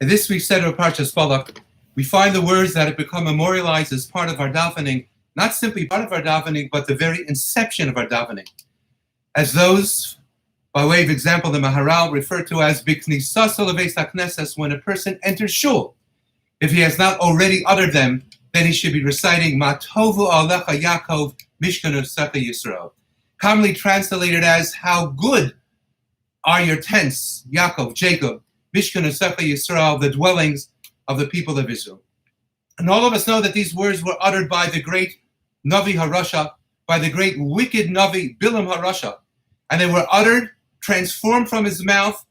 In this week's Seder of Parshas Balak, we find the words that have become memorialized as part of our davening, not simply part of our davening, but the very inception of our davening. As those, by way of example, the Maharal referred to as Biknisasa Leveis HaKnesses, when a person enters shul. If he has not already uttered them, then he should be reciting Ma Tovu Alecha Yaakov Mishkan Usecha Yisrael, commonly translated as How good are your tents, Yaakov, Jacob, Mishkan Usecha Yisrael, the dwellings of the people of Israel. And all of us know that these words were uttered by the great Navi Harasha, by the great wicked Navi Bilam Harasha, and they were uttered, transformed from his mouth,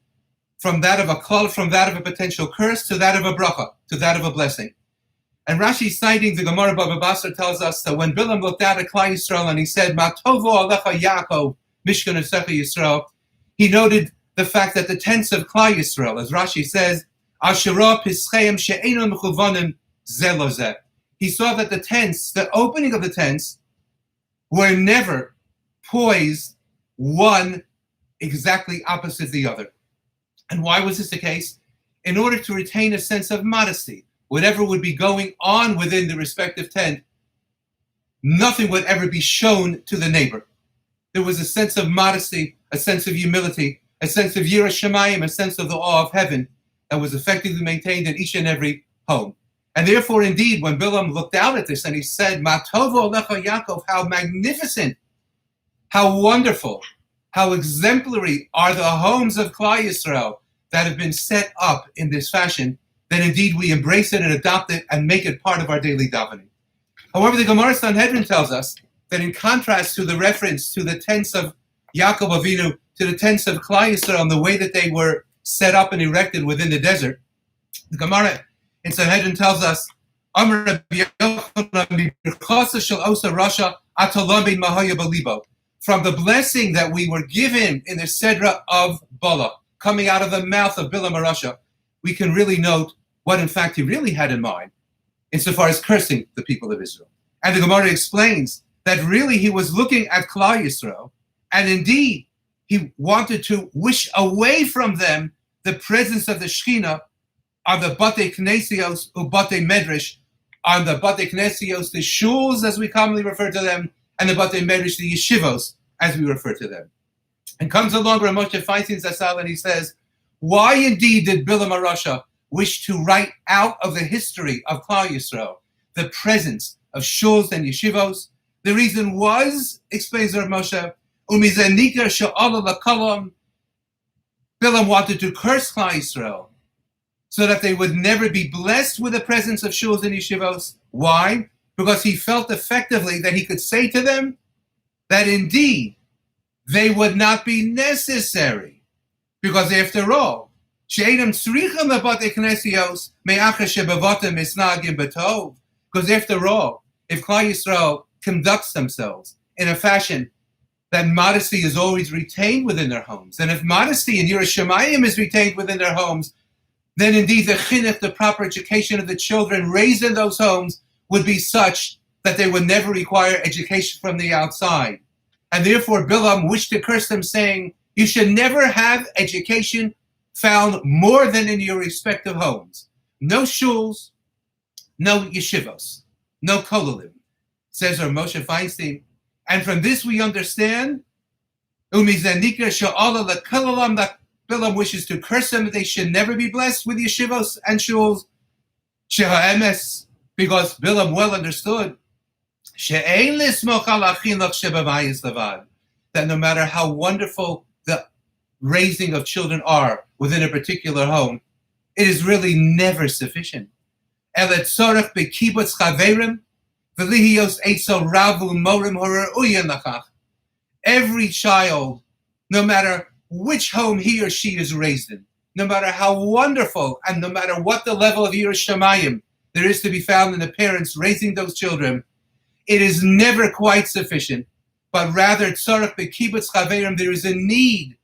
from that of a klal, from that of a potential curse, to that of a bracha, to that of a blessing. And Rashi, citing the Gemara Baba Basra, tells us that when Bilam looked out at Klal Yisrael and he said, Ma tovo alecha Yaakov, Mishkan Usecha Yisrael, he noted the fact that the tents of Klal Yisrael, as Rashi says, Asherah Pischeim she'enon mechuvanim zeh lo zeh. He saw that the tents, the opening of the tents, were never poised one exactly opposite the other. And why was this the case? In order to retain a sense of modesty, whatever would be going on within the respective tent, nothing would ever be shown to the neighbor. There was a sense of modesty, a sense of humility, a sense of Yiras Shamayim, a sense of the awe of heaven that was effectively maintained in each and every home. And therefore, indeed, when Bilam looked out at this and he said, Ma tovo alecha Yaakov, how magnificent, how wonderful, how exemplary are the homes of Klal Yisrael that have been set up in this fashion, then indeed we embrace it and adopt it and make it part of our daily davening. However, the Gemara Sanhedrin tells us that in contrast to the reference to the tents of Yaakov Avinu, to the tents of Klal Yisrael and the way that they were set up and erected within the desert, the Gemara in Sanhedrin tells us, from the blessing that we were given in the Sedra of Balak, coming out of the mouth of Bilam Harasha, we can really note what in fact he really had in mind insofar as cursing the people of Israel. And the Gemara explains that really he was looking at Klal Yisrael, and indeed he wanted to wish away from them the presence of the Shekhinah on the Batei Knesios or Batei Medrash, on the Batei Knesios, the shuls as we commonly refer to them, and the Batei Medrash, the yeshivos as we refer to them. And comes along Rav Moshe Feinstein Zatzal and he says, why indeed did Bilam Harasha wish to write out of the history of Klal Yisrael the presence of shuls and yeshivos? The reason was, explains Rav Moshe, umizenika she'ala lakalam, Bilam wanted to curse Klal Yisrael so that they would never be blessed with the presence of shuls and yeshivos. Why? Because he felt effectively that he could say to them that indeed they would not be necessary. Because after all, because after all, if Klal Yisrael conducts themselves in a fashion that modesty is always retained within their homes, and if modesty and Yiras Shamayim is retained within their homes, then indeed the chinuch, the proper education of the children raised in those homes, would be such that they would never require education from the outside. And therefore Bilam wished to curse them, saying, you should never have education found more than in your respective homes. No shuls, no yeshivos, no kolalim, says Rav Moshe Feinstein. And from this we understand, that Bilam wishes to curse them, that they should never be blessed with yeshivos and shuls, she'ha'emes, because Bilam well understood that no matter how wonderful the raising of children are within a particular home, it is really never sufficient. Every child, no matter which home he or she is raised in, no matter how wonderful and no matter what the level of Yiras Shamayim there is to be found in the parents raising those children, it is never quite sufficient, but rather tzarech b'kibbutz chaverim, there is a need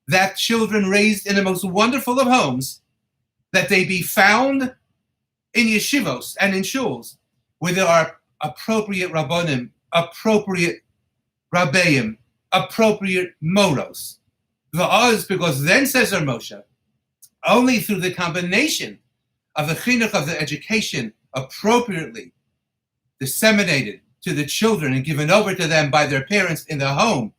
that children raised in the most wonderful of homes, that they be found in yeshivos and in shuls, where there are appropriate rabbonim, appropriate rabbeim, appropriate moros. Because then, says our Moshe, only through the combination of the chinuch, of the education, appropriately disseminated to the children and given over to them by their parents in the home,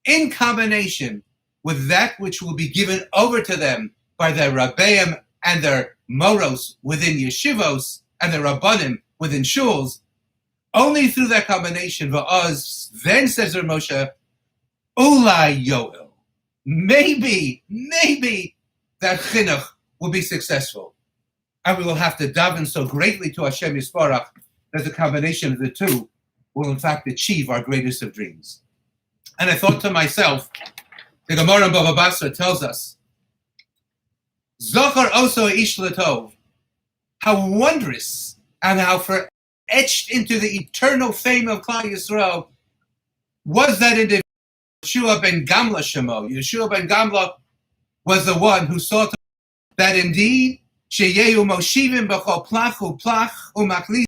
in combination with that which will be given over to them by their rabbeim and their moros within yeshivos and their rabbanim within shuls, only through that combination, va'az, then says Rav Moshe, ulai yoel, maybe that chinuch will be successful. And we will have to daven so greatly to Hashem Yisparach that the combination of the two will in fact achieve our greatest of dreams. And I thought to myself, the Gemara in Bava Basra tells us, Zochar oso ish latov, how wondrous and how etched into the eternal fame of Klal Yisrael was that individual, Yeshua ben Gamla Shemo. Yeshua ben Gamla was the one who saw that indeed, sheyehu moshivim b'chol plach u'plach u'machlis,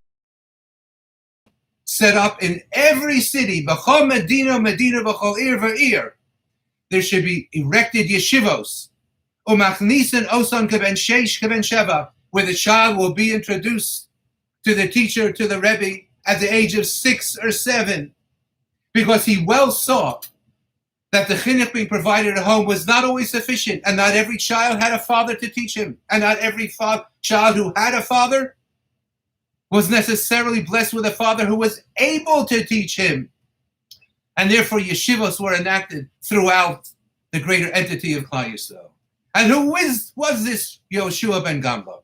set up in every city, b'chol medina b'chol ir v'ir, there should be erected yeshivos, u'machnisen osan keben sheish keben sheva, where the child will be introduced to the teacher, to the rabbi, at the age of 6 or 7, because he well saw that the chinuch being provided at home was not always sufficient, and not every child had a father to teach him, and not every child who had a father was necessarily blessed with a father who was able to teach him. And therefore yeshivos were enacted throughout the greater entity of Klal Yisrael. And who was this Yeshua ben Gamla?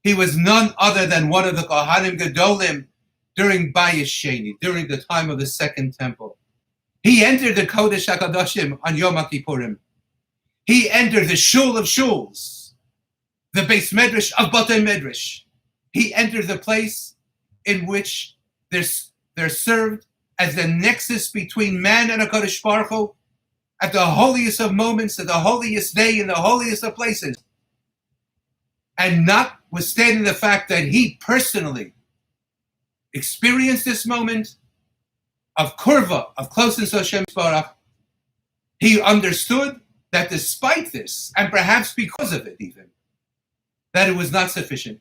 He was none other than one of the Kohanim Gedolim during Bayis Sheni, during the time of the Second Temple. He entered the Kodesh HaKadoshim on Yom Kippurim. He entered the Shul of Shuls, the Beis Medrash of Batei Medrash. He entered the place in which they're served as the nexus between man and HaKadosh Baruch Hu, at the holiest of moments, at the holiest day, in the holiest of places. And notwithstanding the fact that he personally experienced this moment of kurva, of closeness to Hashem Yisparach, he understood that despite this, and perhaps because of it even, that it was not sufficient.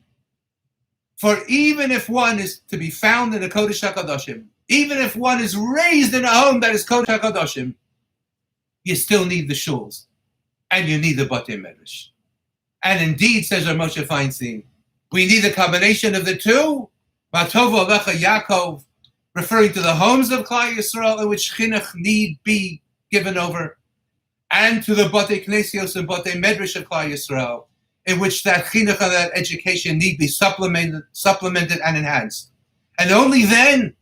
For even if one is to be found in the Kodesh HaKadoshim, even if one is raised in a home that is Kodesh HaKadoshim, you still need the shuls, and you need the Batei Medrash. And indeed, says Rav Moshe Feinstein, we need a combination of the two, Matovo Lecha Yaakov, referring to the homes of Klal Yisrael in which chinuch need be given over, and to the Batei Knesios and Batei Medrash of Klal Yisrael, in which that chinuch and that education need be supplemented and enhanced. And only then,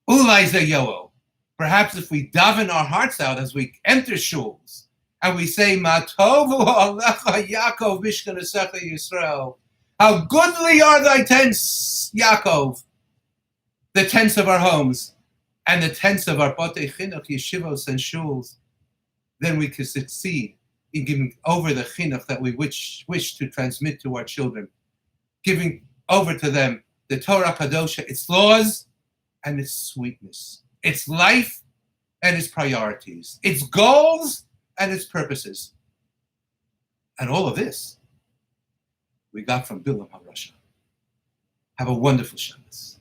ulai ze yoel, perhaps if we daven our hearts out as we enter shuls, and we say, Matovu Alecha Yaakov Mishkan Asecha Yisrael, how goodly are thy tents, Yaakov, the tents of our homes, and the tents of our Batei Chinuch, Yeshivos, and Shuls, then we can succeed in giving over the chinuch that we wish to transmit to our children, giving over to them the Torah Kadosha, its laws and its sweetness, its life and its priorities, its goals and its purposes. And all of this we got from Bilam HaRasha. Have a wonderful Shabbos.